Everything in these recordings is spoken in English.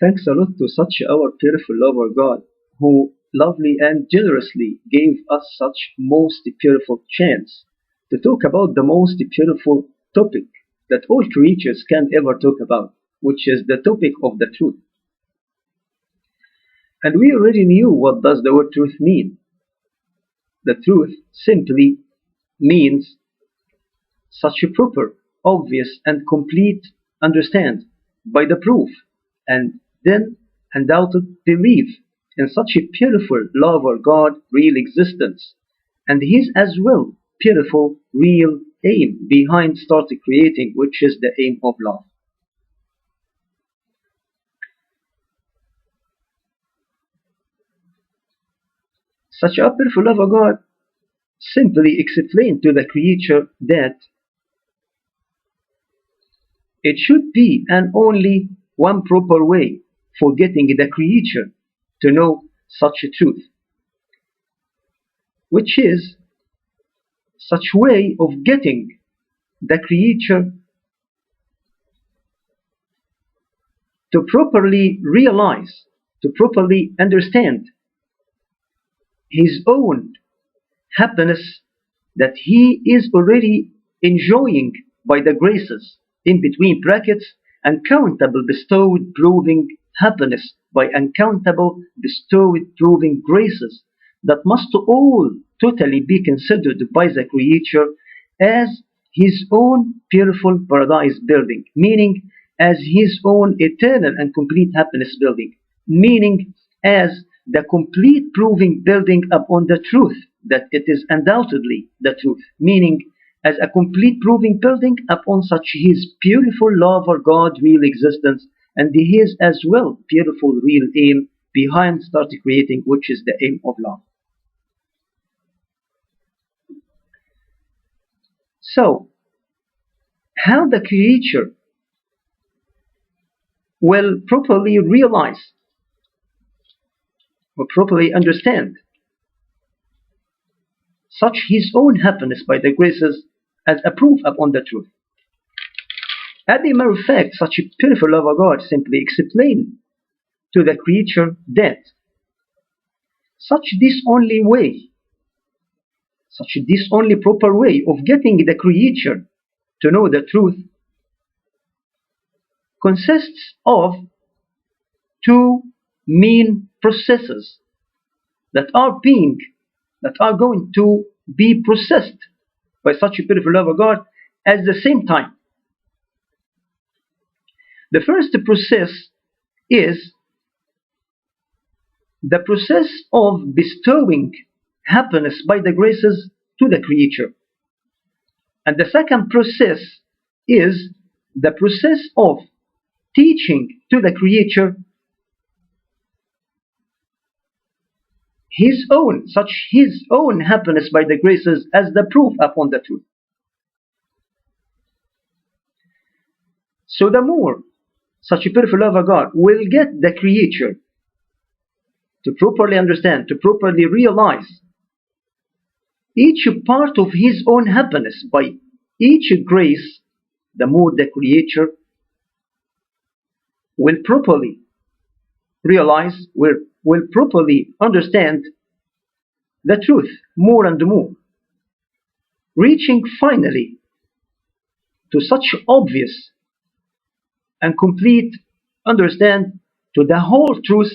Thanks a lot to such our beautiful lover God, who lovely and generously gave us such most beautiful chance to talk about the most beautiful topic that all creatures can ever talk about, which is the topic of the truth. And we already knew what does the word truth mean. The truth simply means such a proper, obvious, and complete understand by the proof, and then undoubted belief in such a beautiful love or God real existence, and his as well beautiful real aim behind started creating, which is the aim of love. Such a beautiful love of God simply explained to the creature that it should be and only one proper way for getting the creature to know such a truth, which is such way of getting the creature to properly realize, to properly understand his own happiness that he is already enjoying by the graces in between brackets uncountable bestowed proving happiness by uncountable bestowed proving graces that must all totally be considered by the creature as his own beautiful paradise building, meaning as his own eternal and complete happiness building, meaning as the complete proving building upon the truth that it is undoubtedly the truth, meaning as a complete proving building upon such his beautiful love for God real existence and his as well beautiful real aim behind started creating, which is the aim of love. So, how the creature will properly realize or properly understand such his own happiness by the graces as a proof upon the truth. As a matter of fact, such a beautiful love of God simply explain to the creature that such this only way, such this only proper way of getting the creature to know the truth consists of two main processes that are being that are going to be processed by such a beautiful love of God at the same time. The first process is the process of bestowing happiness by the graces to the creature. And the second process is the process of teaching to the creature his own happiness by the graces as the proof upon the truth. So the more such a beautiful love of God will get the creature to properly understand, to properly realize each part of his own happiness by each grace, the more the creature will properly realize, will properly understand the truth more and more, reaching finally to such obvious and complete understand to the whole truth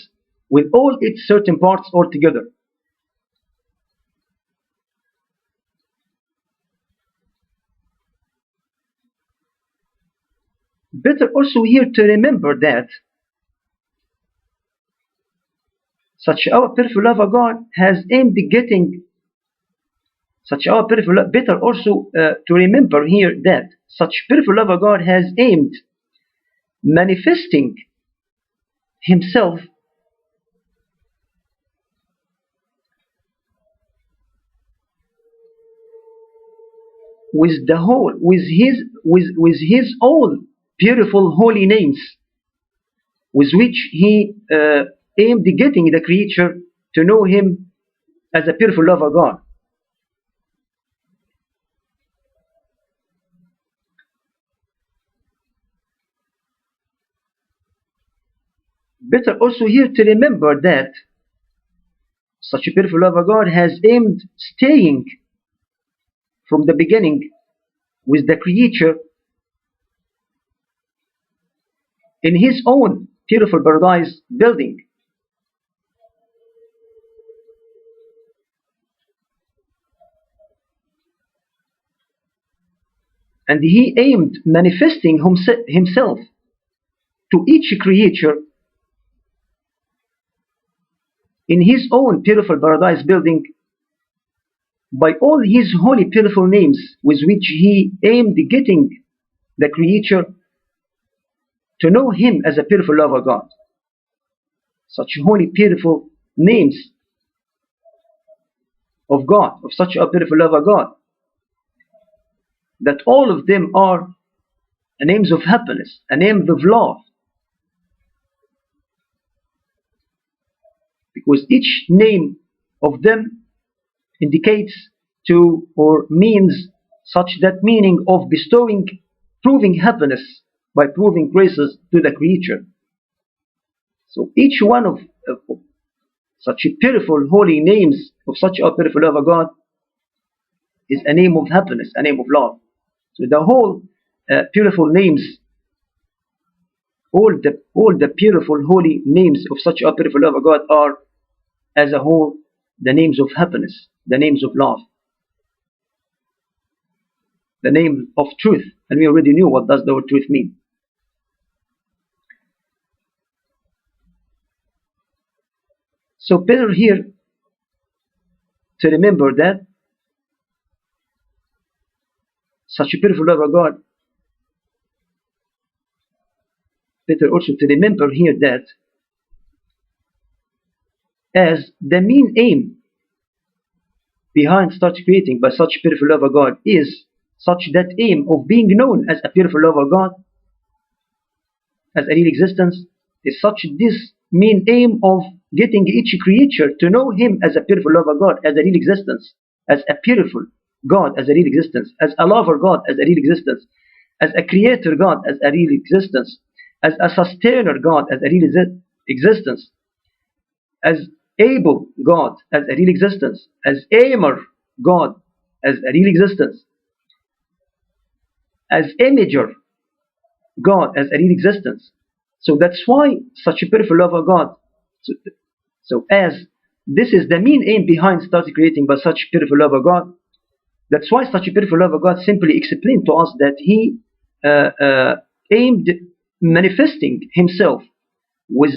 with all its certain parts altogether. Better also here to remember that such our beautiful love of God has aimed at getting such our beautiful love. Better also to remember here that such beautiful love of God has aimed manifesting himself with the whole with his all beautiful holy names with which he aimed at getting the creature to know him as a beautiful love of God. Better also here to remember that such a beautiful love of God has aimed staying from the beginning with the creature in his own beautiful paradise building. And he aimed manifesting himself to each creature in his own beautiful paradise building by all his holy beautiful names with which he aimed getting the creature to know him as a beautiful lover God. Such holy beautiful names of God, of such a beautiful lover God, that all of them are names of happiness, names of love, because each name of them indicates to or means such that meaning of bestowing, proving happiness by proving graces to the creature. So each one of such beautiful holy names of such a beautiful love of God is a name of happiness, a name of love. So the whole beautiful names, all the beautiful holy names of such a beautiful love of God are as a whole the names of happiness, the names of love, the name of truth. And we already knew what does the word truth mean. So better here to remember that such a beautiful love of God, better also to remember here that as the main aim behind start creating by such beautiful love of God is such that aim of being known as a beautiful love of God, as a real existence, is such this main aim of getting each creature to know him as a beautiful love of God, as a real existence, as a beautiful God, as a real existence, as a lover God, as a real existence, as a creator God, as a real existence, as a sustainer God, as a real existence, as able God, as a real existence, as aimer God, as a real existence, as imager God, as a real existence. So that's why such a beautiful love of God. So as this is the main aim behind starting creating by such beautiful love of God, that's why such a beautiful love of God simply explained to us that he aimed manifesting himself with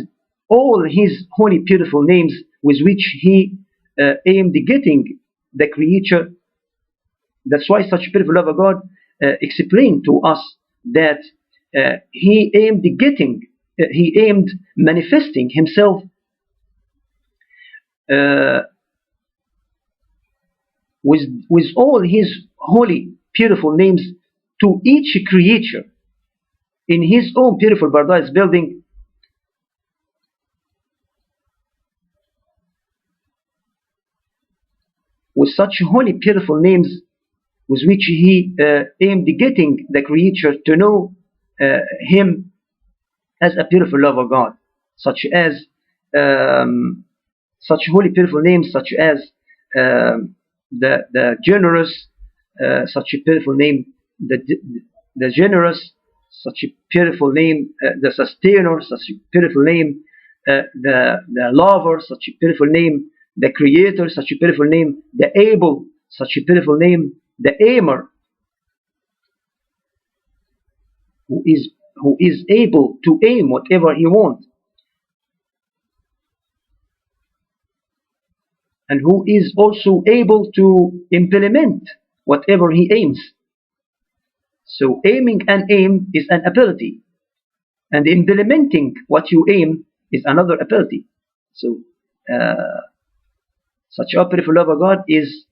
all his holy beautiful names with which he aimed getting the creature. That's why such a beautiful love of God explained to us that he aimed manifesting himself with all his holy beautiful names to each creature in his own beautiful paradise building, with such holy beautiful names with which he aimed getting the creature to know him as a beautiful love of God, such as such holy beautiful names such as the generous, such a beautiful name, the generous, such a beautiful name, the sustainer, such a beautiful name, the lover, such a beautiful name, the creator, such a beautiful name, the able, such a beautiful name, the aimer, who is able to aim whatever he wants, and who is also able to implement whatever he aims. So aiming an aim is an ability, and implementing what you aim is another ability. So such a beautiful love of God is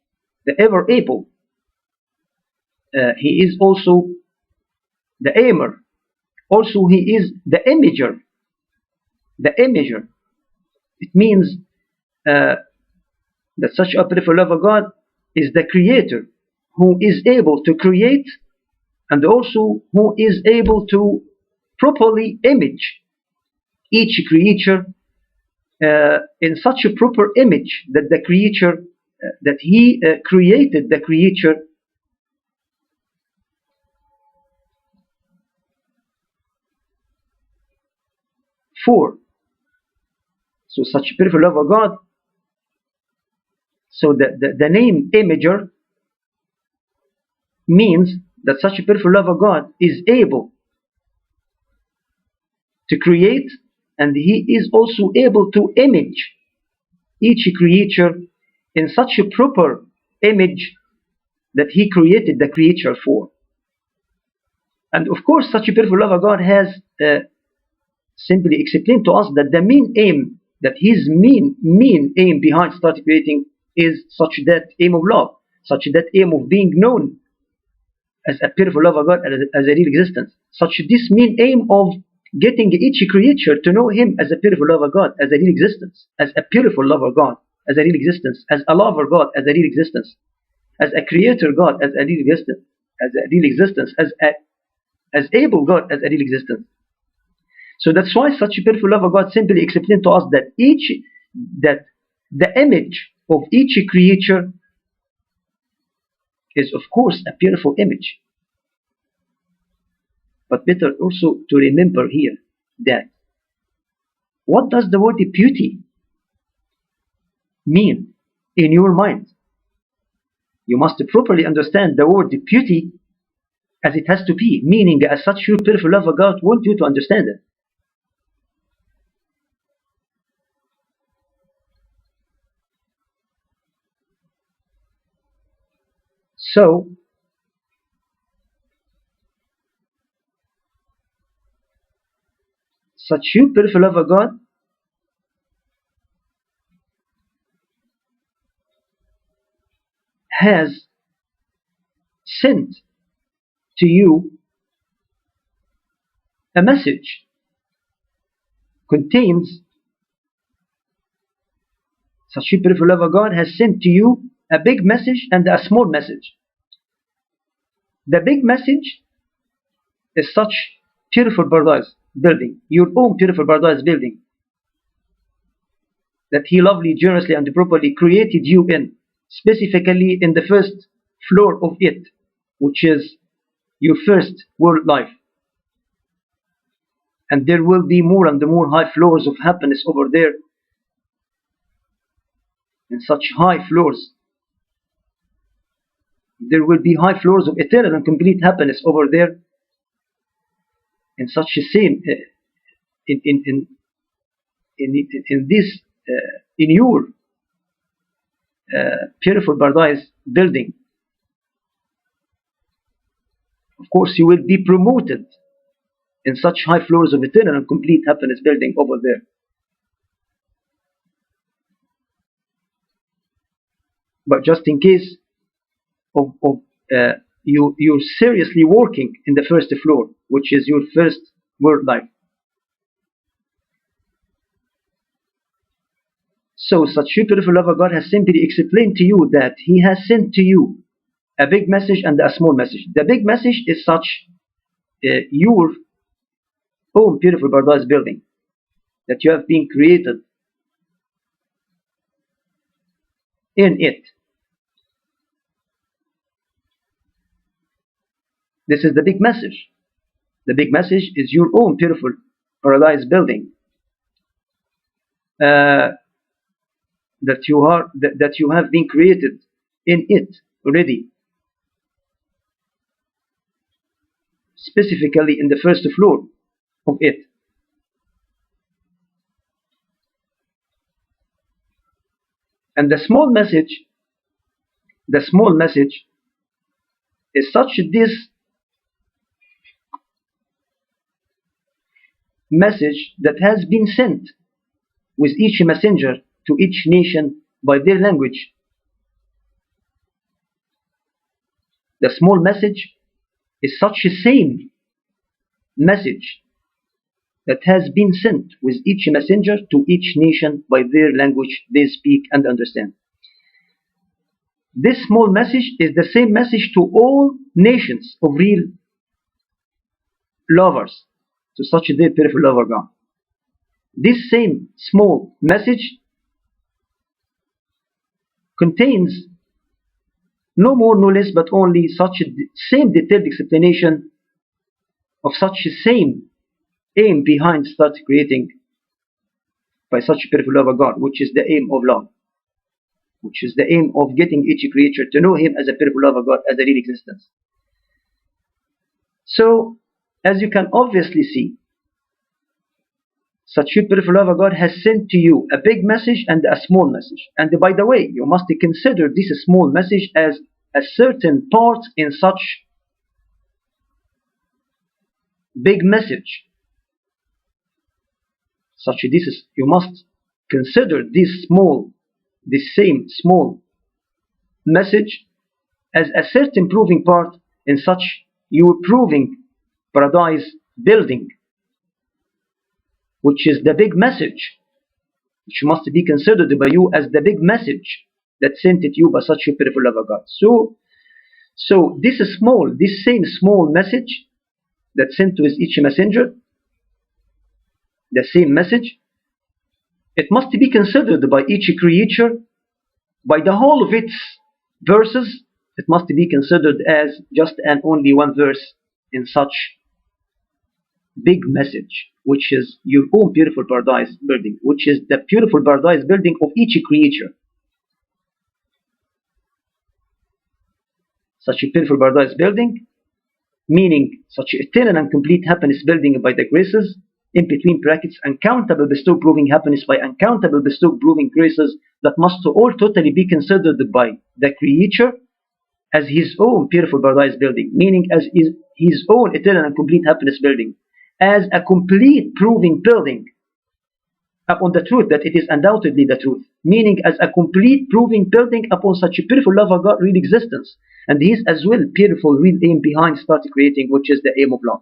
the ever able. He is also the aimer. Also, he is the imager. The imager. It means that such a beautiful love of God is the creator who is able to create and also who is able to properly image each creature in such a proper image that the creature that he created the creature for. So such beautiful love of God. So the name imager means that such a beautiful love of God is able to create, and he is also able to image each creature in such a proper image that he created the creature for. And of course, such a beautiful love of God has simply explained to us that the main aim, that his main aim behind starting creating is such that aim of love, such that aim of being known as a beautiful love of God, as a real existence, such this main aim of getting each creature to know him as a beautiful love of God, as a real existence, as a beautiful love of God, as a real existence, as a lover God, as a real existence, as a creator God, as a real existence, as able God, as a real existence. So that's why such a beautiful love of God simply explained to us that the image of each creature is of course a beautiful image. But better also to remember here that what does the word beauty mean in your mind? You must properly understand the word beauty as it has to be, meaning as such your beautiful love of God wants you to understand it. So such you beautiful love of God has sent to you a message, contains such you beautiful love of God has sent to you a big message and a small message. The big message is such beautiful paradise building, your own beautiful paradise building, that he lovely, generously, and properly created you in, specifically in the first floor of it, which is your first world life. And there will be more and more high floors of happiness over there, in such high floors. There will be high floors of eternal and complete happiness over there, in such a same in this in your beautiful paradise building. Of course, you will be promoted in such high floors of eternal and complete happiness building over there. But just in case of you're seriously working in the first floor, which is your first world life. So such a beautiful love of God has simply explained to you that he has sent to you a big message and a small message. The big message is such your own beautiful paradise building, that you have been created in it. This is the big message. The big message is your own beautiful paradise building, that you have been created in it already, specifically in the first floor of it. And the small message is such this message that has been sent with each messenger to each nation by their language. The small message is such a same message that has been sent with each messenger to each nation by their language they speak and understand. This small message is the same message to all nations of real lovers, to such a dear beautiful lover God. This same small message contains no more no less but only such a same detailed explanation of such a same aim behind start creating by such a beautiful love of God, which is the aim of love, which is the aim of getting each creature to know him as a beautiful love of God, as a real existence. So, as you can obviously see, such a beautiful love of God has sent to you a big message and a small message. And by the way, you must consider this small message as a certain part in such big message. You must consider this same small message as a certain proving part in such your proving paradise building, which is the big message, which must be considered by you as the big message that sent it to you by such a beautiful love of God. So this same small message that sent with each messenger, the same message, it must be considered by each creature, by the whole of its verses. It must be considered as just and only one verse in such big message, which is your own beautiful paradise building, which is the beautiful paradise building of each creature. Such a beautiful paradise building, meaning such eternal and complete happiness building by the graces, in between brackets, uncountable bestow proving happiness by uncountable bestow proving graces that must all totally be considered by the creature as his own beautiful paradise building, meaning as his own eternal and complete happiness building, as a complete proving building upon the truth that it is undoubtedly the truth, meaning as a complete proving building upon such a beautiful love of God real existence, and his as well beautiful real aim behind start creating, which is the aim of love.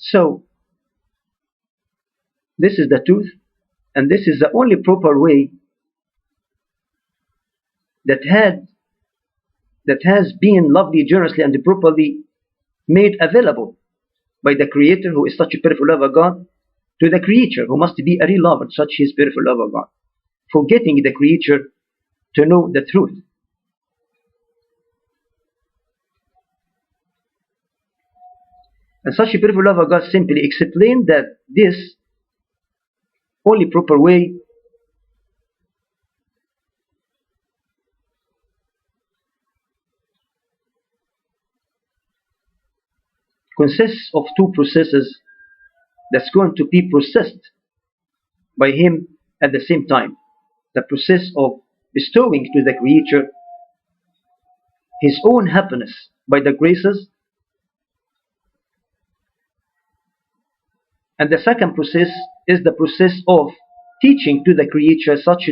So this is the truth, and this is the only proper way that has been lovely, generously, and properly made available by the Creator, who is such a beautiful love of God, to the creature, who must be a real lover, such his beautiful love of God, for getting the creature to know the truth. And such a beautiful love of God simply explained that this only proper way consists of two processes that's going to be processed by him at the same time. The process of bestowing to the creature his own happiness by the graces, and the second process is the process of teaching to the creature such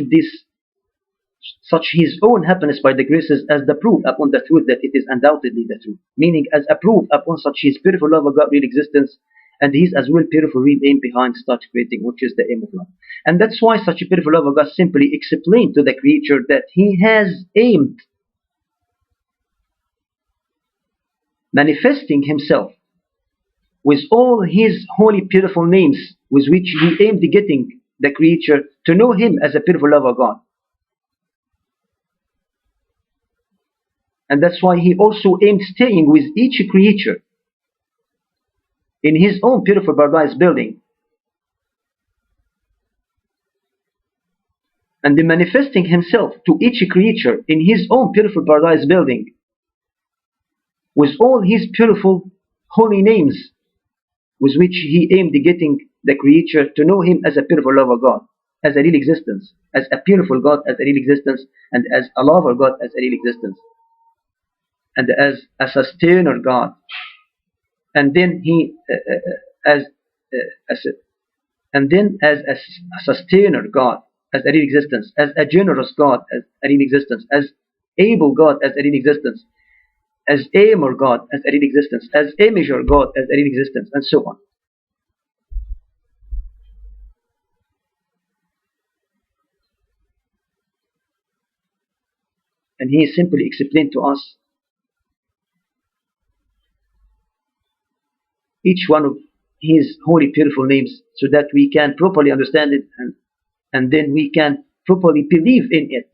his own happiness by the graces as the proof upon the truth that it is undoubtedly the truth, meaning as a proof upon such his beautiful love of God real existence, and his as well beautiful real aim behind start creating, which is the aim of love. And that's why such a beautiful love of God simply explained to the creature that he has aimed manifesting himself with all his holy beautiful names, with which he aimed getting the creature to know him as a beautiful love of God. And that's why he also aimed staying with each creature in his own beautiful paradise building, and then manifesting himself to each creature in his own beautiful paradise building with all his beautiful holy names, with which he aimed getting the creature to know him as a beautiful love of God, as a real existence, as a beautiful God, as a real existence, and as a lover God, as a real existence, and as a sustainer God. And then he as a sustainer God, as a real existence, as a generous God, as a real existence, as able God, as a real existence, as a more God, as a real existence, as a measure God, as a real existence, and so on. And he simply explained to us each one of his holy, beautiful names so that we can properly understand it, and then we can properly believe in it.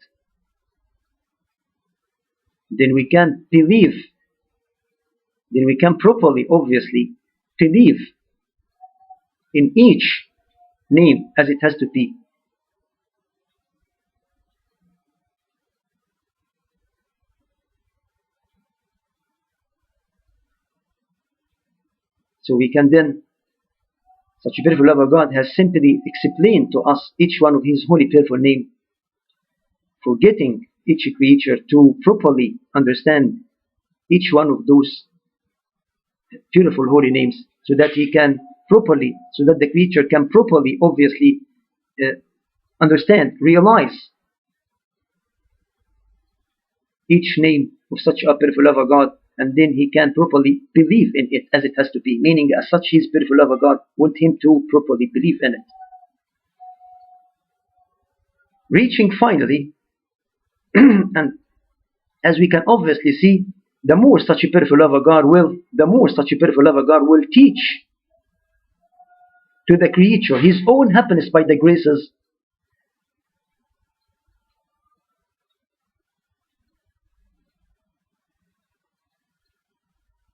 Then we can believe, then we can properly, obviously, believe in each name as it has to be. So we can then, such a beautiful love of God has simply explained to us each one of his holy, beautiful name, forgetting each creature to properly understand each one of those beautiful holy names so that he can properly, so that the creature can properly, obviously, understand, realize each name of such a beautiful love of God, and then he can properly believe in it as it has to be, meaning as such his beautiful love of God want him to properly believe in it. Reaching finally, and as we can obviously see, the more such a beautiful love of God will, the more such a beautiful love of God will teach to the creature his own happiness by the graces,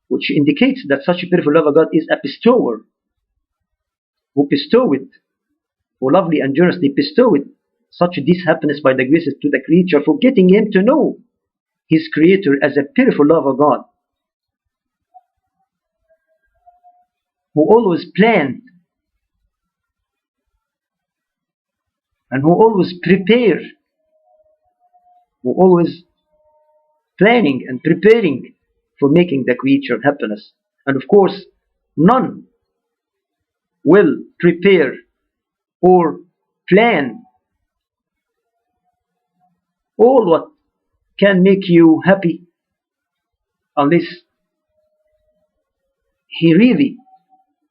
which indicates that such a beautiful love of God is a bestower, who bestowed, who lovely and generously bestowed such this happiness by the graces to the creature for getting him to know his creator as a beautiful love of God, who always planned and who always prepare, who always planning and preparing for making the creature happiness. And of course, none will prepare or plan all what can make you happy unless he really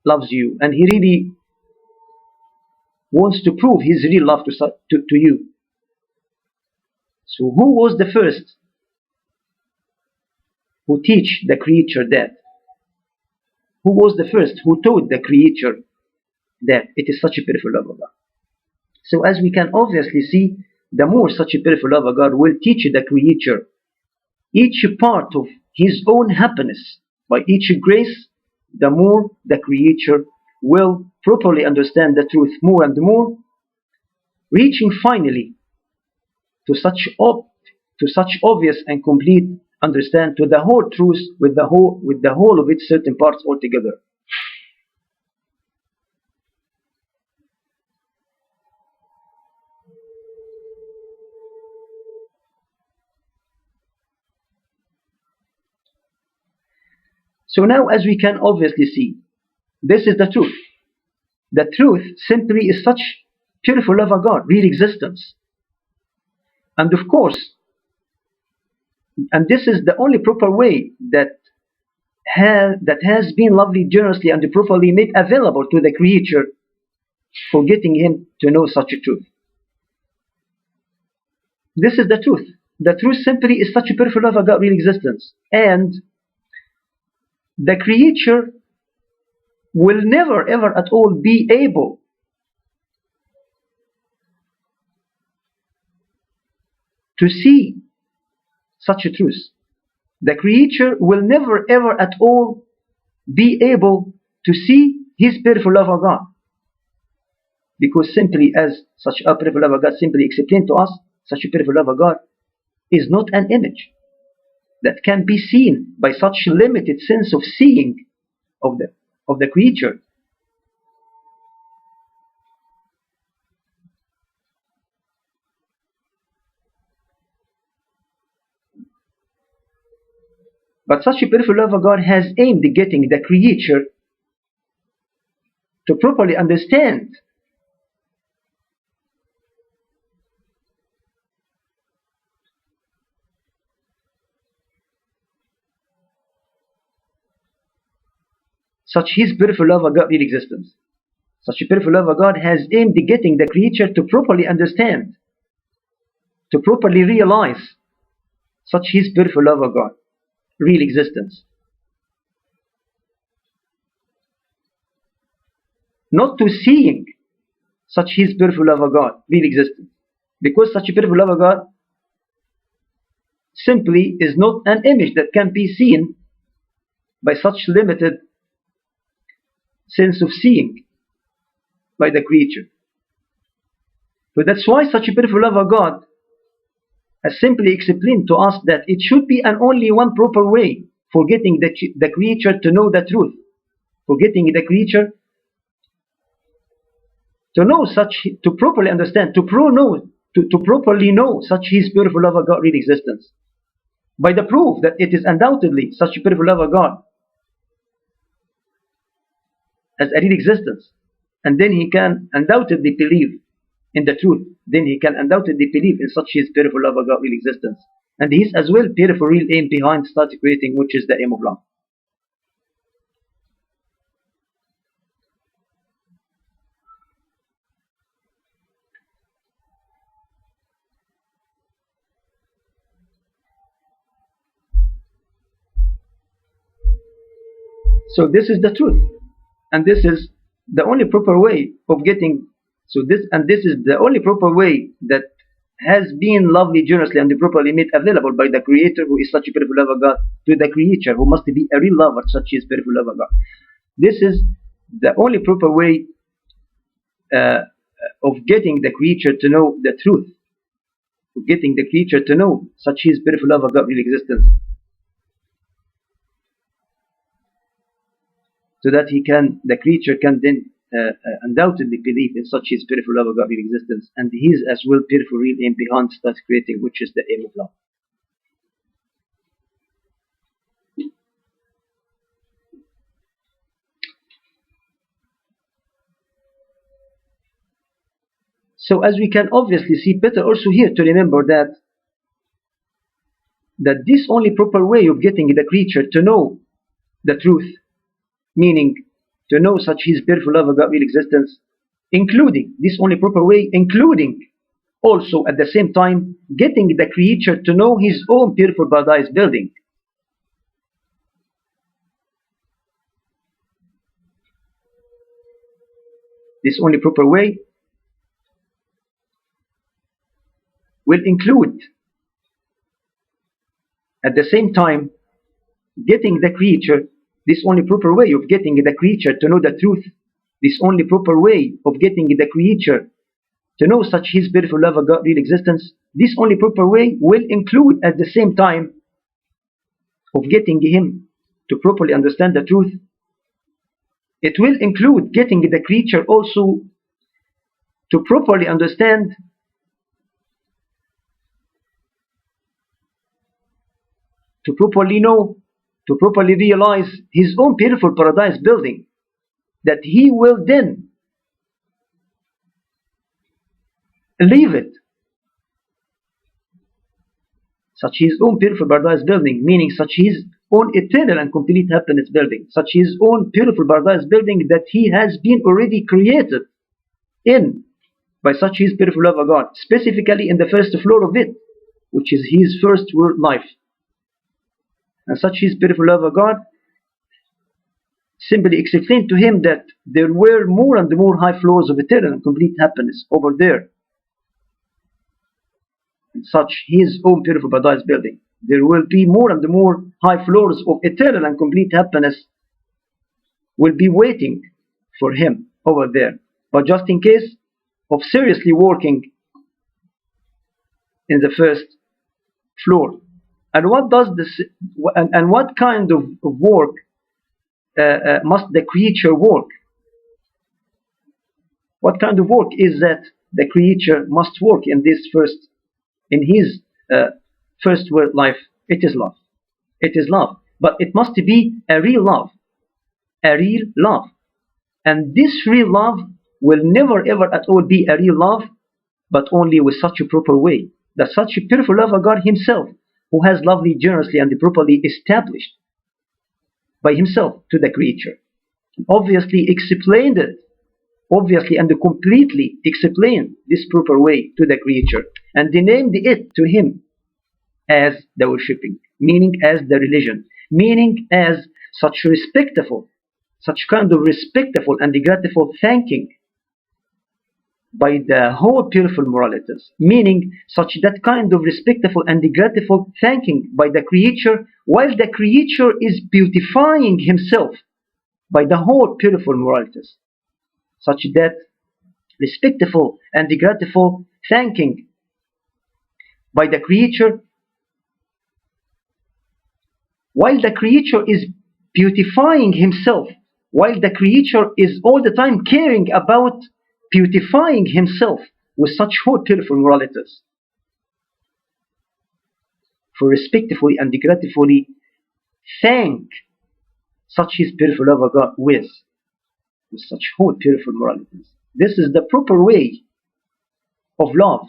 loves you and he really wants to prove his real love to you. So who was the first who teach the creature that? Who was the first who taught the creature that it is such a beautiful love of God? So as we can obviously see, the more such a beautiful love of God will teach the creature each part of his own happiness by each grace, the more the creature will properly understand the truth more and more, reaching finally to such obvious and complete understand to the whole truth with the whole of its certain parts altogether. So now, as we can obviously see, this is the truth. The truth simply is such beautiful love of God, real existence. And of course, and this is the only proper way that has been lovely, generously, and properly made available to the creature for getting him to know such a truth. This is the truth. The truth simply is such a beautiful love of God, real existence. And the creature will never ever at all be able to see such a truth. The creature will never ever at all be able to see his beautiful love of God. Because simply as such a beautiful love of God simply explained to us, such a beautiful love of God is not an image that can be seen by such limited sense of seeing of the creature. But such a beautiful love of God has aimed at getting the creature to properly understand such His beautiful love of God real existence. Such a beautiful love of God has aimed at getting the creature to properly understand, to properly realize such His beautiful love of God real existence. Not to seeing such His beautiful love of God real existence. Because such a beautiful love of God simply is not an image that can be seen by such limited sense of seeing by the creature. So that's why such a beautiful love of God has simply explained to us that it should be an only one proper way for getting the creature to know the truth, for getting the creature to know such, to properly understand, to properly know such His beautiful love of God real existence, by the proof that it is undoubtedly such a beautiful love of God as a real existence, and then he can undoubtedly believe in the truth. Then he can undoubtedly believe in such His beautiful love of God real existence, and His as well beautiful real aim behind start creating, which is the aim of love. So this is the truth, and this is the only proper way of getting. So this is the only proper way that has been lovely, generously, and properly made available by the Creator, who is such a beautiful love of God, to the creature, who must be a real lover, such is beautiful love of God. This is the only proper way of getting the creature to know the truth, of getting the creature to know such is beautiful love of God real existence, so that the creature can then undoubtedly believe in such His beautiful love of God real existence, and His as well beautiful real aim behind start creating, which is the aim of love. So as we can obviously see, better also here to remember that this only proper way of getting the creature to know the truth, meaning to know such His beautiful love of God real existence, including this only proper way, including also at the same time getting the creature to know his own beautiful paradise building. This only proper way will include at the same time getting the creature, this only proper way of getting the creature to know the truth, this only proper way of getting the creature to know such His beautiful love of God real existence, this only proper way will include at the same time of getting him to properly understand the truth, it will include getting the creature also to properly understand to properly know, to properly realize his own beautiful paradise building, that he will then leave it, such his own beautiful paradise building, meaning such his own eternal and complete happiness building, such his own beautiful paradise building that he has been already created in by such his beautiful love of God, specifically in the first floor of it, which is his first world life. And such his beautiful love of God simply explained to him that there were more and more high floors of eternal and complete happiness over there. And such his own beautiful paradise building, there will be more and more high floors of eternal and complete happiness will be waiting for him over there. But just in case of seriously working in the first floor. And what does this? And what kind of work must the creature work? What kind of work is that the creature must work in his first world life? It is love. It is love, but it must be a real love, a real love, and this real love will never ever at all be a real love, but only with such a proper way, that such a beautiful love of God Himself, who has lovely, generously, and properly established by Himself to the creature. obviously explained it, obviously and completely explained this proper way to the creature, and they named it to him as the worshipping, meaning as the religion, meaning as such respectful, such kind of respectful and grateful thanking by the whole beautiful moralities, meaning such that kind of respectful and grateful thanking by the creature, while the creature is beautifying himself by the whole beautiful moralities, such that respectful and grateful thanking by the creature, while the creature is beautifying himself, while the creature is all the time caring about beautifying himself with such whole beautiful moralities, for respectfully and gratefully thank such his beautiful love of God with such whole beautiful moralities. This is the proper way of love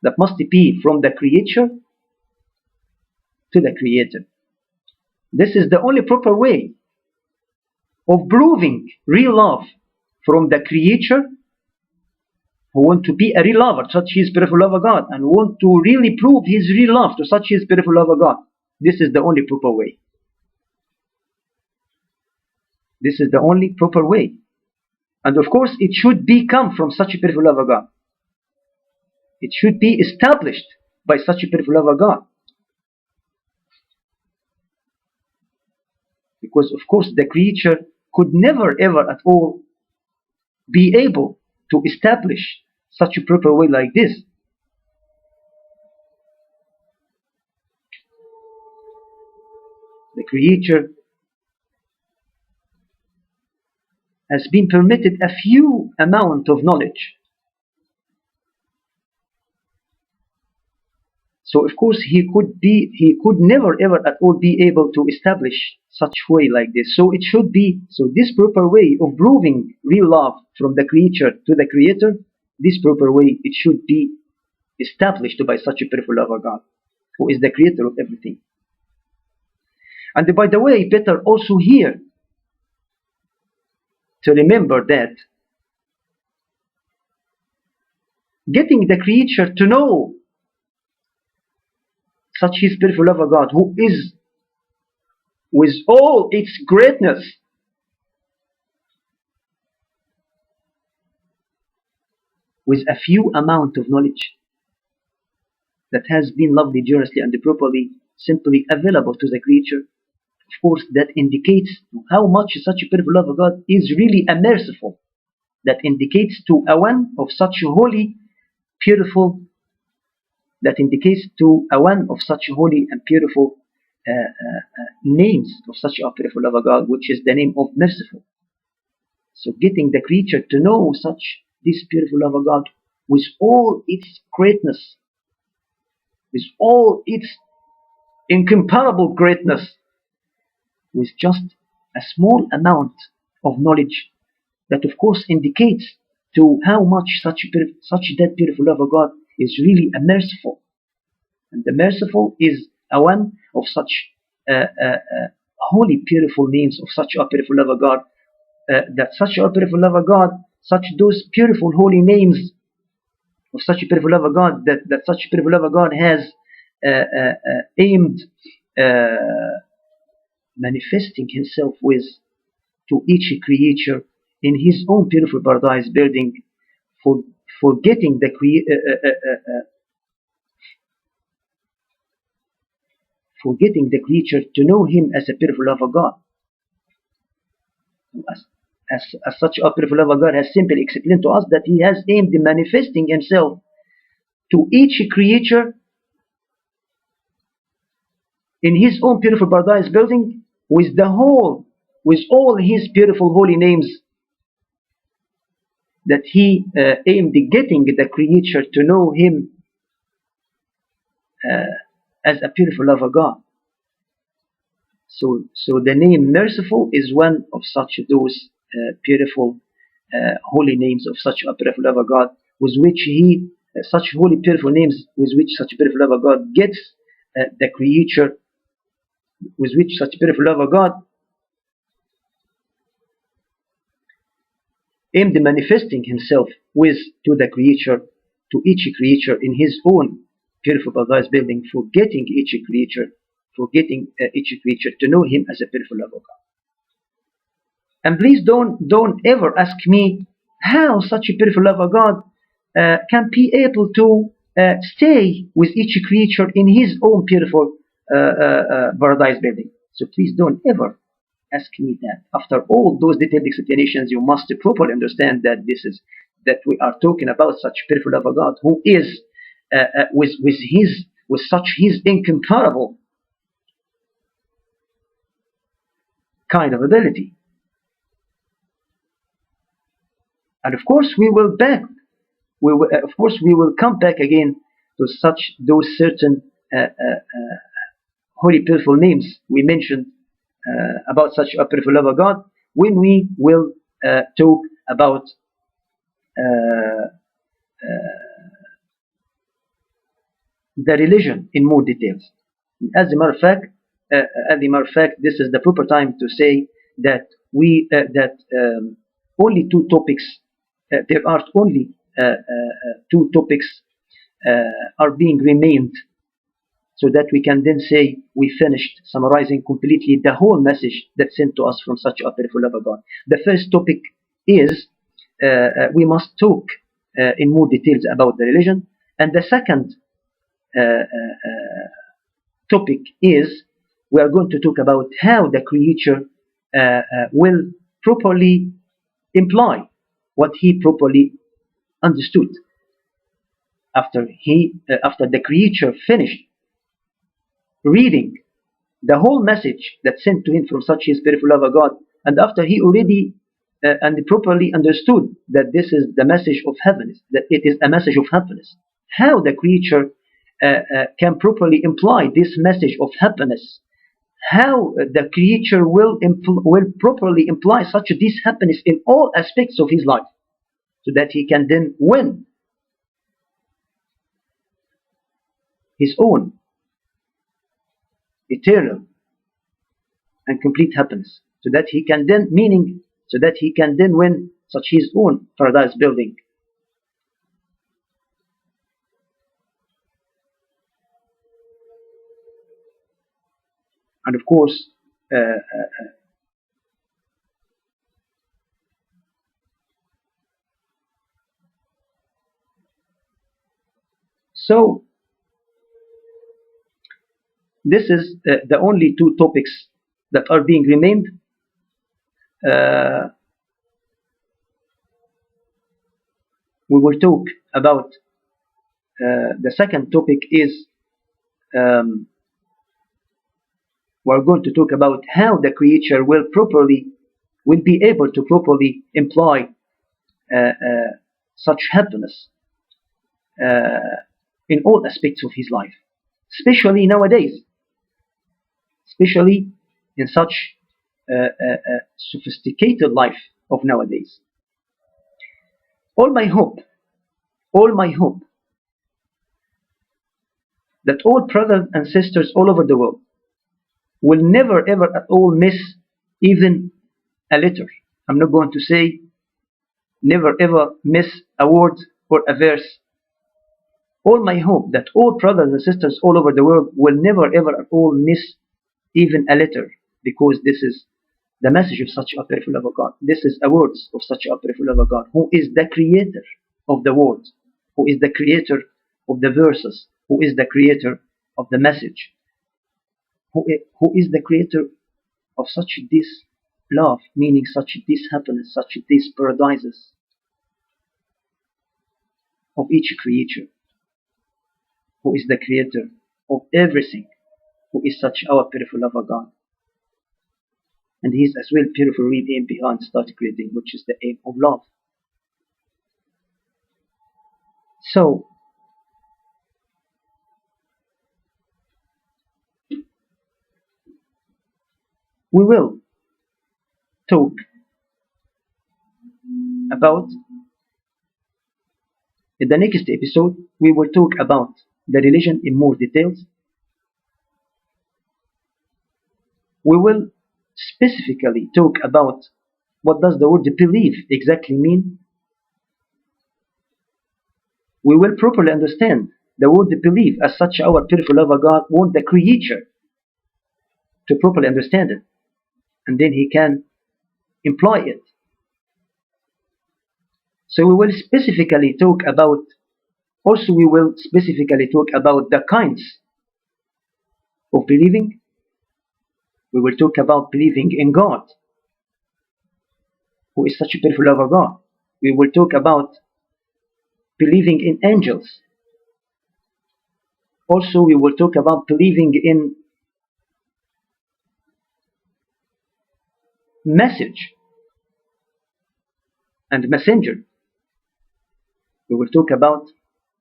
that must be from the creature to the creator. This is the only proper way of proving real love from the creature who want to be a real lover, such his beautiful love of God, and want to really prove his real love to such his beautiful love of God. This is the only proper way. This is the only proper way. And of course, it should be come from such a beautiful love of God. It should be established by such a beautiful love of God. Because of course the creature could never ever at all be able to establish such a proper way like this. The creature has been permitted a few amount of knowledge. So of course he could never ever at all be able to establish such way like this. So it should be, so this proper way of proving real love from the creature to the creator, this proper way, it should be established by such a beautiful lover God, who is the creator of everything. And by the way, better also here to remember that getting the creature to know such his beautiful lover God, who is with all its greatness, with a few amount of knowledge that has been lovely, generously, and properly, simply available to the creature. Of course, that indicates how much such a beautiful love of God is really a merciful. That indicates to a one of such holy, beautiful. That indicates to a one of such holy and beautiful names of such a beautiful love of God, which is the name of merciful. So, getting the creature to know such this beautiful love of God with all its greatness, with all its incomparable greatness, with just a small amount of knowledge, that of course indicates to how much such that beautiful love of God is really a merciful. And the merciful is a one of such holy, beautiful names of such a beautiful love of God, that such a beautiful love of God, such those beautiful holy names of such a beautiful love of God, that such a beautiful love of God has aimed manifesting himself with to each creature in his own beautiful paradise building, for getting the for getting the creature to know him as a beautiful love of God. As such a beautiful love of God has simply explained to us that he has aimed in manifesting himself to each creature in his own beautiful paradise building with all his beautiful holy names, that he aimed at getting the creature to know him as a beautiful love of God. So the name merciful is one of such those beautiful holy names of such a beautiful love of God, with which he such holy beautiful names with which such a beautiful love of God gets the creature, with which such beautiful love of God aimed manifesting himself with to the creature, to each creature in his own beautiful paradise building, forgetting each creature to know him as a beautiful love of God. And please don't ever ask me how such a beautiful love of God can be able to stay with each creature in his own beautiful paradise building. So please don't ever ask me that. After all those detailed explanations, you must properly understand that that we are talking about such beautiful love of God, who is with such his incomparable kind of ability. And of course, we will come back again to those certain holy, beautiful names we mentioned about such a beautiful love of God when we will talk about uh, the religion in more details. As a matter of fact, this is the proper time to say that only two topics. There are only two topics are being remained, so that we can then say we finished summarizing completely the whole message that's sent to us from such a beautiful love of God. The first topic is we must talk in more details about the religion, and the second topic is we are going to talk about how the creature will properly imply what he properly understood after the creature finished reading the whole message that's sent to him from such his beautiful love of God, and after he already and properly understood that this is the message of happiness, that it is a message of happiness, how the creature can properly imply this message of happiness, how the creature will properly imply such this happiness in all aspects of his life, so that he can then win his own eternal and complete happiness, so that he can then win such his own paradise building. And of course, so this is the only two topics that are being remained. Uh, we will talk about the second topic is we're going to talk about how the creature will be able to properly imply such happiness in all aspects of his life, especially nowadays, especially in such sophisticated life of nowadays. All my hope that all brothers and sisters all over the world will never ever at all miss even a letter. I'm not going to say never ever miss a word or a verse. All my hope that all brothers and sisters all over the world will never ever at all miss even a letter, because this is the message of such a beautiful love of God. This is a words of such a beautiful love of God, who is the creator of the words, who is the creator of the verses, who is the creator of the message, who is the creator of such this love, meaning such this happiness, such these paradises of each creature, who is the creator of everything, who is such our beautiful love of God. And he is as well beautiful real aim behind start creating, which is the aim of love. So we will talk about, in the next episode, we will talk about the religion in more details. We will specifically talk about what does the word believe exactly mean, we will properly understand the word believe. As such, our beautiful lover God wants the creature to properly understand it, and then he can imply it. So we will specifically talk about, also we will specifically talk about the kinds of believing. We will talk about believing in God, who is such a beautiful lover God. We will talk about believing in angels. Also, we will talk about believing in message and messenger. We will talk about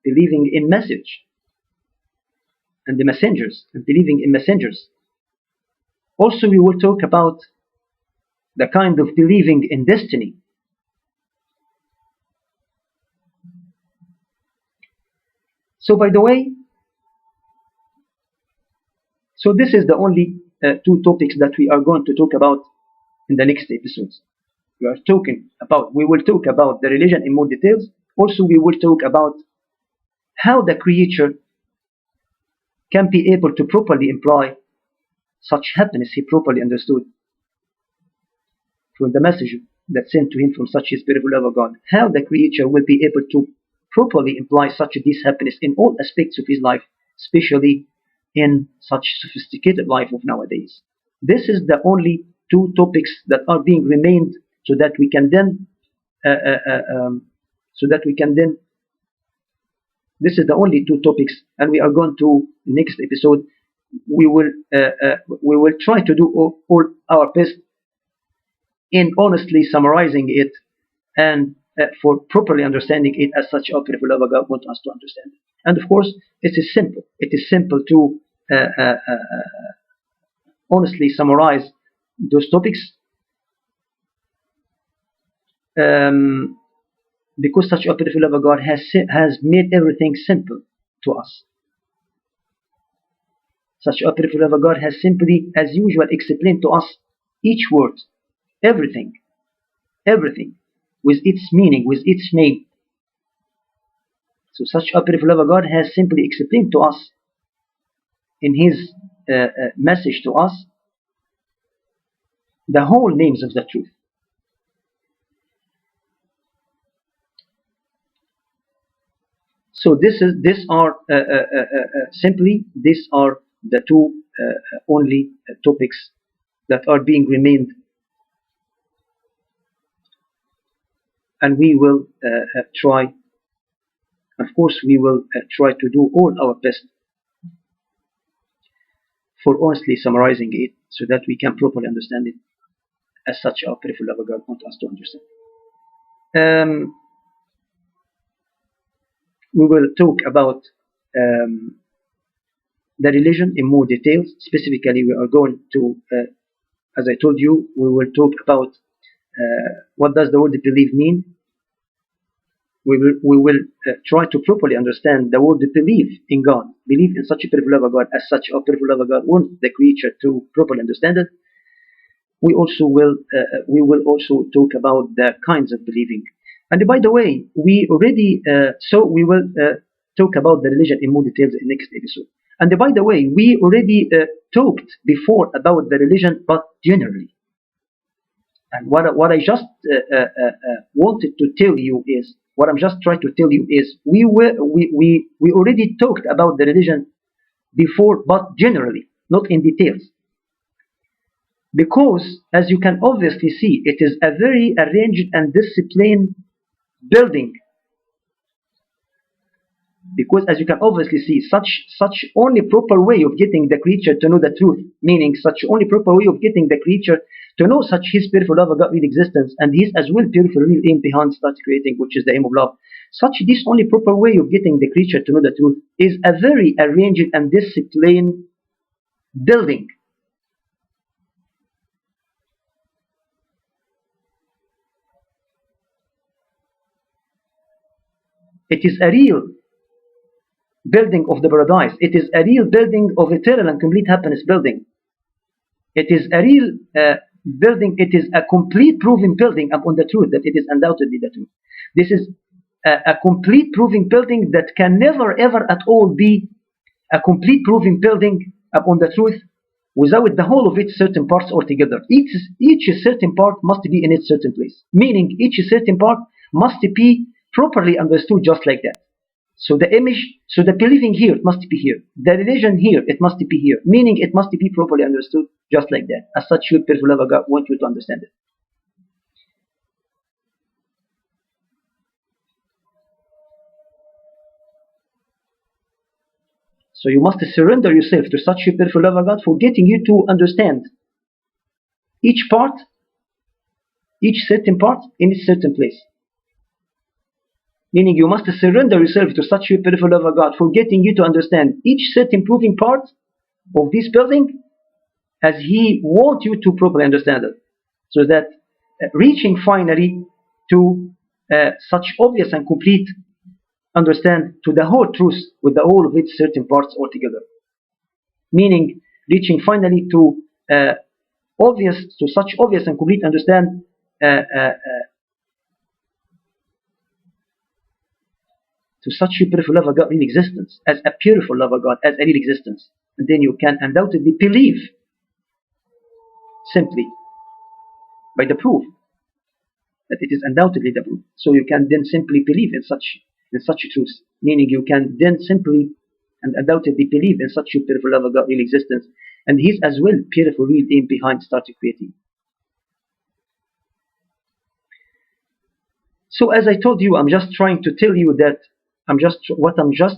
believing in message and the messengers and believing in messengers. Also, we will talk about the kind of believing in destiny. So, by the way, so this is the only two topics that we are going to talk about in the next episodes. We will talk about the religion in more details. Also, we will talk about how the creature can be able to properly imply such happiness he properly understood from the message that sent to him from such a beautiful love of God. How the creature will be able to properly imply such this happiness in all aspects of his life, especially in such sophisticated life of nowadays. This is the only two topics that are being remained, so that we can then this is the only two topics, and we are going to next episode. We will try to do all our best in honestly summarizing it, and for properly understanding it as such our beautiful love God wants us to understand. And of course, it is simple. It is simple to honestly summarize those topics, because such a beautiful love God has made everything simple to us. Such a beautiful love God has simply, as usual, explained to us each word, everything, with its meaning, with its name. So such a beautiful love God has simply explained to us in his message to us the whole names of the truth. So these are the two only topics that are being remained, and we will try. Of course, we will try to do all our best for honestly summarizing it, so that we can properly understand it as such our beautiful love God wants us to understand. We will talk about the religion in more details. Specifically, we are going to, as I told you, we will talk about what does the word believe mean. We will try to properly understand the word believe in God, believe in such a beautiful love of God, as such a beautiful love of God wants the creature to properly understand it. We will also talk about the kinds of believing. And by the way, we already we will talk about the religion in more details in next episode. And by the way, we already talked before about the religion, but generally. And what I just wanted to tell you is, what I'm just trying to tell you is, we already talked about the religion before, but generally, not in details. Because, as you can obviously see, it is a very arranged and disciplined building. Because, as you can obviously see, such only proper way of getting the creature to know the truth, meaning such only proper way of getting the creature to know such his beautiful love of God real existence, and his as well beautiful real aim behind such creating, which is the aim of love. Such this only proper way of getting the creature to know the truth is a very arranged and disciplined building. It is a real building of the paradise. It is a real building of eternal and complete happiness building. It is a real building, it is a complete proving building upon the truth that it is undoubtedly the truth. This is a complete proving building that can never ever at all be a complete proving building upon the truth without the whole of its certain parts altogether. Each certain part must be in its certain place, meaning each certain part must be properly understood just like that. So the image, so the believing here, it must be here. The religion here, it must be here, meaning it must be properly understood just like that. As such, your beautiful love of God want you to understand it. So you must surrender yourself to such a beautiful love of God for getting you to understand each part, each certain part in its certain place. Meaning you must surrender yourself to such a beautiful love of God for getting you to understand each certain proving part of this building as He wants you to properly understand it. So that reaching finally to such obvious and complete understand to the whole truth with the whole of its certain parts altogether. Meaning reaching finally to such obvious and complete understand to such a beautiful love of God real existence, as a beautiful love of God, as a real existence. And then you can undoubtedly believe simply by the proof that it is undoubtedly the proof. So you can then simply believe in such a truth, meaning you can then simply and undoubtedly believe in such a beautiful love of God real existence, and His as well beautiful real aim behind starting creating. So as I told you, I'm just trying to tell you that I'm just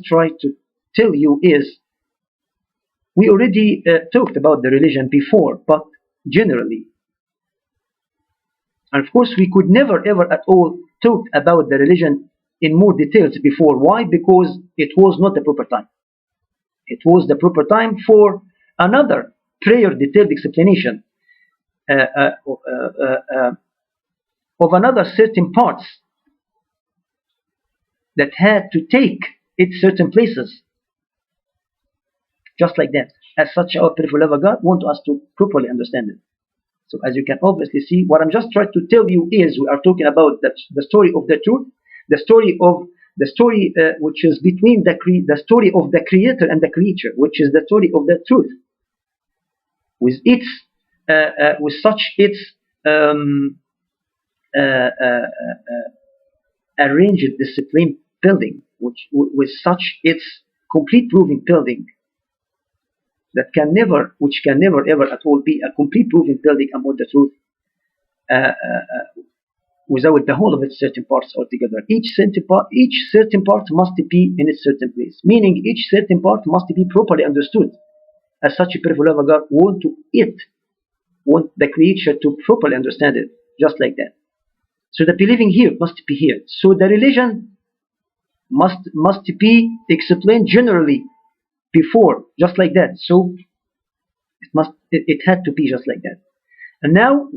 trying to tell you is we already talked about the religion before, but generally. And of course, we could never ever at all talk about the religion in more details before. Why? Because it was not the proper time. It was the proper time for another prayer detailed explanation of another certain parts that had to take its certain places. Just like that. As such, our beautiful love of God wants us to properly understand it. So as you can obviously see, what I'm just trying to tell you is we are talking about the story of the truth, the story which is between the story of the creator and the creature, which is the story of the truth, with such its arranged discipline building, with such its complete proving building which can never ever at all be a complete proving building about the truth without the whole of its certain parts altogether. Each certain part must be in its certain place, meaning each certain part must be properly understood. As such a beautiful love of God want the creature to properly understand it, just like that. So the believing here must be here. So the religion must be explained generally before, just like that. So it had to be just like that. And now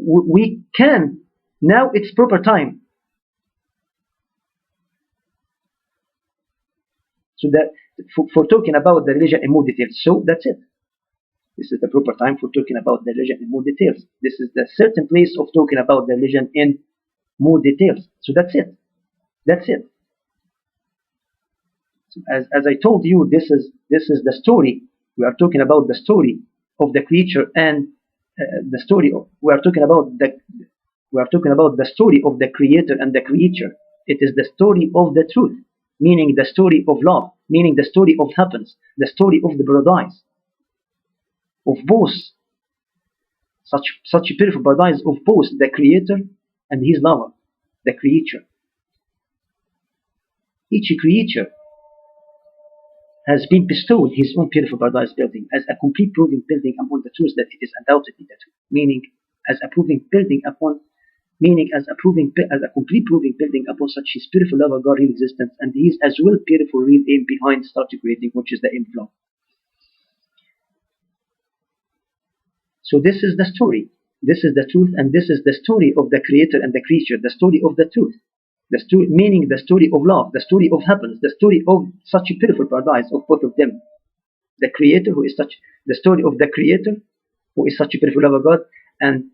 now it's proper time. So that for talking about the religion in more details. So that's it. This is the proper time for talking about the religion in more details. This is the certain place of talking about the religion in more details. So that's it. That's it. So as I told you, this is the story. We are talking about the story of the creature and we are talking about the story of the creator and the creature. It is the story of the truth, meaning the story of love, meaning the story of happiness, the story of the paradise, of both such a beautiful paradise of both the creator and his lover, the creature. Each creature has been bestowed his own beautiful paradise building as a complete proving building upon the truth that it is undoubtedly the truth, meaning as a complete proving building upon such his beautiful love of God real existence, and his as well beautiful real aim behind starting creating, which is the aim of love. So this is the story, this is the truth, and this is the story of the creator and the creature, the story of the truth. The story, meaning the story of love, the story of happiness, the story of such a beautiful paradise of both of them. The creator the story of the creator who is such a beautiful love of God, and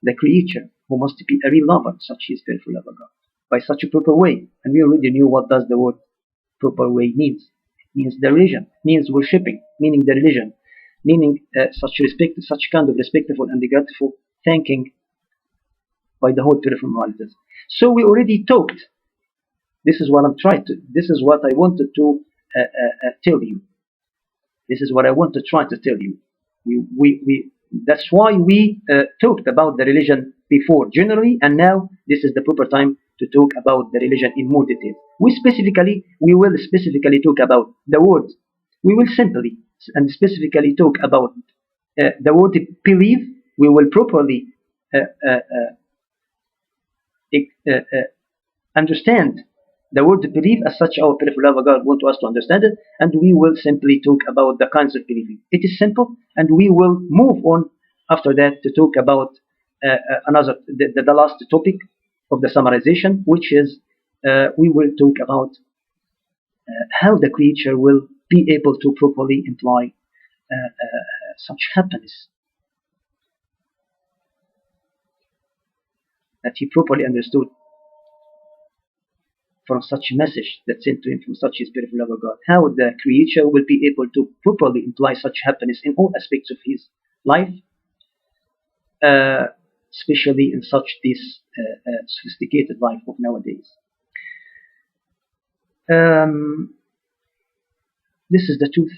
the creature who must be a real lover, such is fearful of God, by such a proper way. And we already knew what does the word proper way means. It means the religion, means worshipping, meaning the religion, meaning such respect, such kind of respectful and grateful thanking by the whole beautiful moralities. So we already talked. This is what I'm trying to. This is what I wanted to tell you. This is what I want to try to tell you. That's why we talked about the religion before generally, and now this is the proper time to talk about the religion in more detail. We will specifically talk about the word. We will simply and specifically talk about the word believe. We will properly uh, uh, understand the word belief as such our beautiful love God want us to understand it, and we will simply talk about the kinds of believing. It is simple, and we will move on after that to talk about the last topic of the summarization, which is we will talk about how the creature will be able to properly imply such happiness, that he properly understood from such a message that's sent to him from such a beautiful love of God, how the creature will be able to properly imply such happiness in all aspects of his life, uh, especially in such this sophisticated life of nowadays. Um, this is the truth.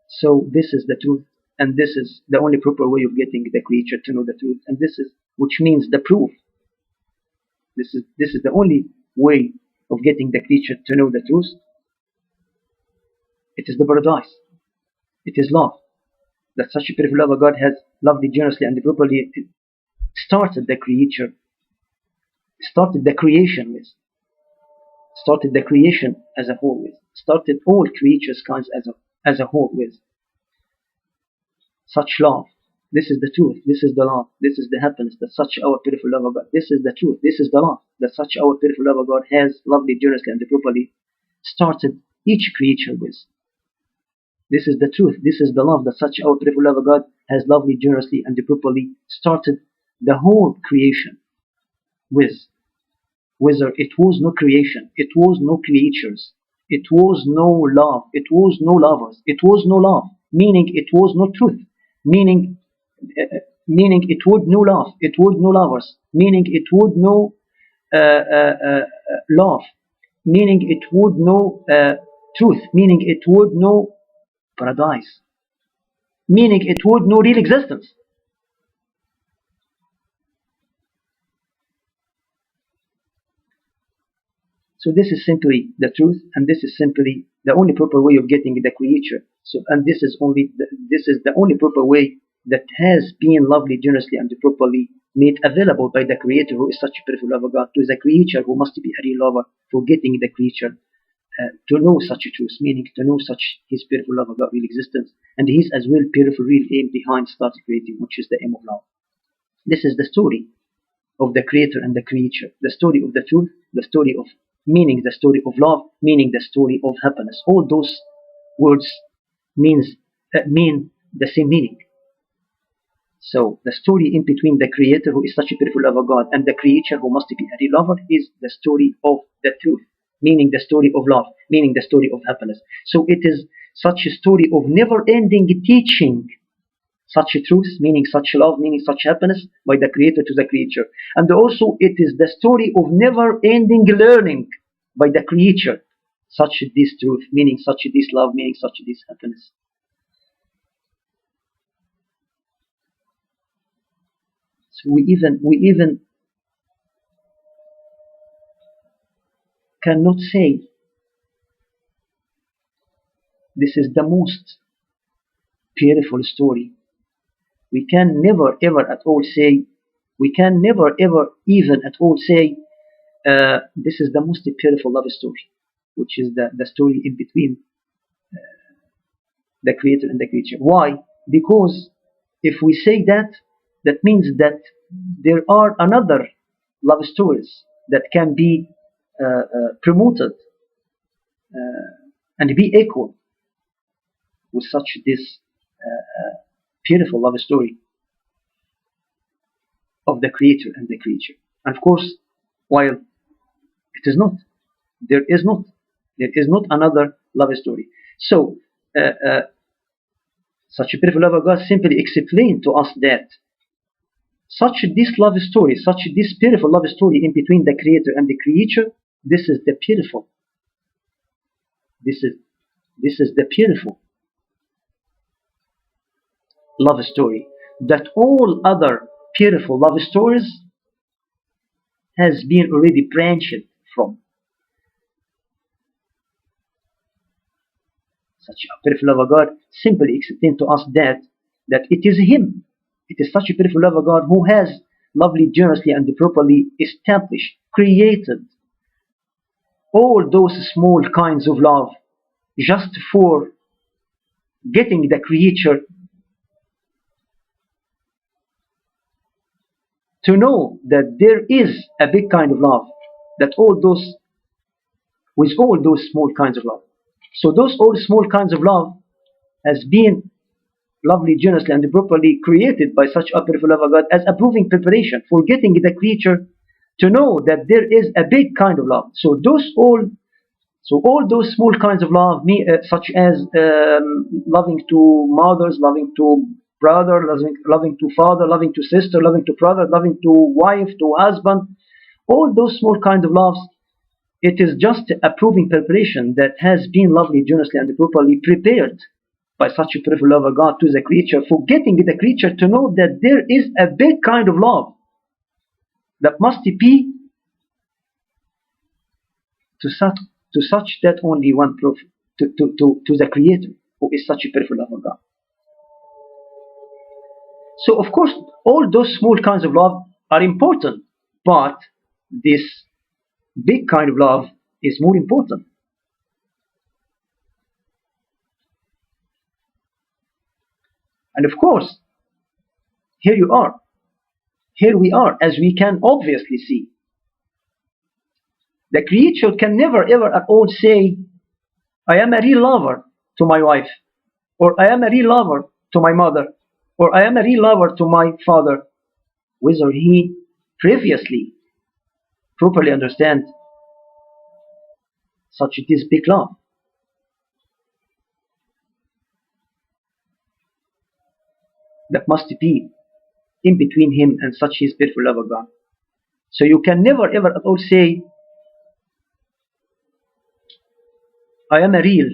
So this is the truth, and this is the only proper way of getting the creature to know the truth, and this is which means the proof. This is the only way of getting the creature to know the truth. It is the paradise. It is love. That such a beautiful love of God has loved it generously and properly started the creature, started the creation with, started the creation as a whole with, started all creatures kinds as a whole with such love. This is the truth. This is the love. This is the happiness that such our beautiful love of God. This is the truth. This is the love that such our beautiful love of God has loved it generously and properly started each creature with. This is the truth. This is the love that such our beautiful love of God has loved it generously and properly started the whole creation with. Whether it was no creation, it was no creatures, it was no love, it was no lovers, it was no love, meaning it was no truth, meaning meaning it would no love, it would no lovers, meaning it would no love, meaning it would no truth, meaning it would no paradise, meaning it would no real existence. So this is simply the truth, and this is simply the only proper way of getting the creature. So, and this is the only proper way that has been lovely, generously, and properly made available by the Creator, who is such a beautiful lover God, to the creature who must be a real lover, for getting the creature to know such a truth, meaning to know such His beautiful love about real existence, and His as well beautiful real aim behind starting creating, which is the aim of love. This is the story of the Creator and the creature, the story of the truth, the story of meaning, the story of love, meaning the story of happiness. All those words mean the same meaning. So the story in between the Creator, who is such a beautiful lover God, and the creature, who must be a real lover, is the story of the truth, meaning the story of love, meaning the story of happiness. So it is such a story of never-ending teaching, such a truth, meaning such love, meaning such happiness, by the Creator to the creature. And also it is the story of never-ending learning by the creature, such this truth, meaning such this love, meaning such this happiness. So we even cannot say this is the most beautiful story. We can never ever at all say, we can never ever even at all say this is the most beautiful love story, which is the story in between the creator and the creature. Why? Because if we say that, that means that there are another love stories that can be promoted and be equal with such this beautiful love story of the creator and the creature. And of course, while it is not, there is not, there is not another love story. So, uh, uh, such a beautiful love of God simply explained to us that such this love story, such this beautiful love story in between the creator and the creature, this is the beautiful. This is the beautiful love story that all other beautiful love stories has been already branched from. Such a beautiful love of God simply explained to us that it is Him. It is such a beautiful love of God who has lovely, generously, and properly established, created all those small kinds of love just for getting the creature to know that there is a big kind of love, that all those, with all those small kinds of love. So those all small kinds of love has been lovely, generously, and properly created by such a beautiful love of God as a proving preparation for getting the creature to know that there is a big kind of love. So all those small kinds of love, such as loving to mothers, loving to brother, loving to father, loving to sister, loving to brother, loving to wife, to husband, all those small kinds of loves, it is just a proving preparation that has been lovely, generously, and properly prepared by such a beautiful love of God to the creature, for getting the creature to know that there is a big kind of love that must be to such, that only one proof to the creator who is such a beautiful love of God. So of course all those small kinds of love are important, but this big kind of love is more important. And of course, here you are, here we are, as we can obviously see. The creature can never ever at all say, I am a real lover to my wife, or I am a real lover to my mother, or I am a real lover to my father, whether he previously properly understand such this big love that must be in between him and such his beautiful love of God. So you can never ever at all say, I am a real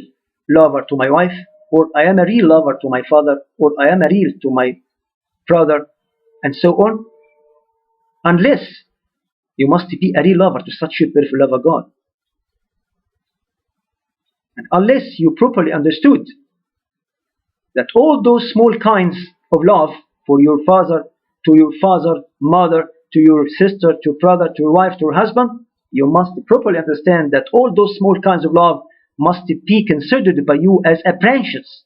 lover to my wife, or I am a real lover to my father, or I am a real to my brother, and so on, unless you must be a real lover to such a beautiful love of God. And unless you properly understood that all those small kinds of love for your father, to your father, mother, to your sister, to brother, to your wife, to your husband, you must properly understand that all those small kinds of love must be considered by you as a branches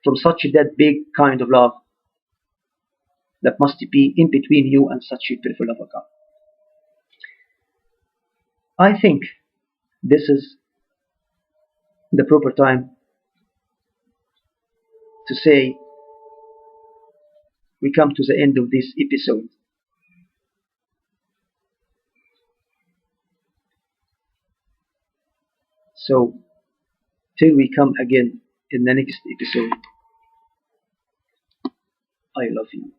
from such that big kind of love that must be in between you and such a beautiful love of God. I think this is the proper time to say we come to the end of this episode. So, till we come again in the next episode, I love you.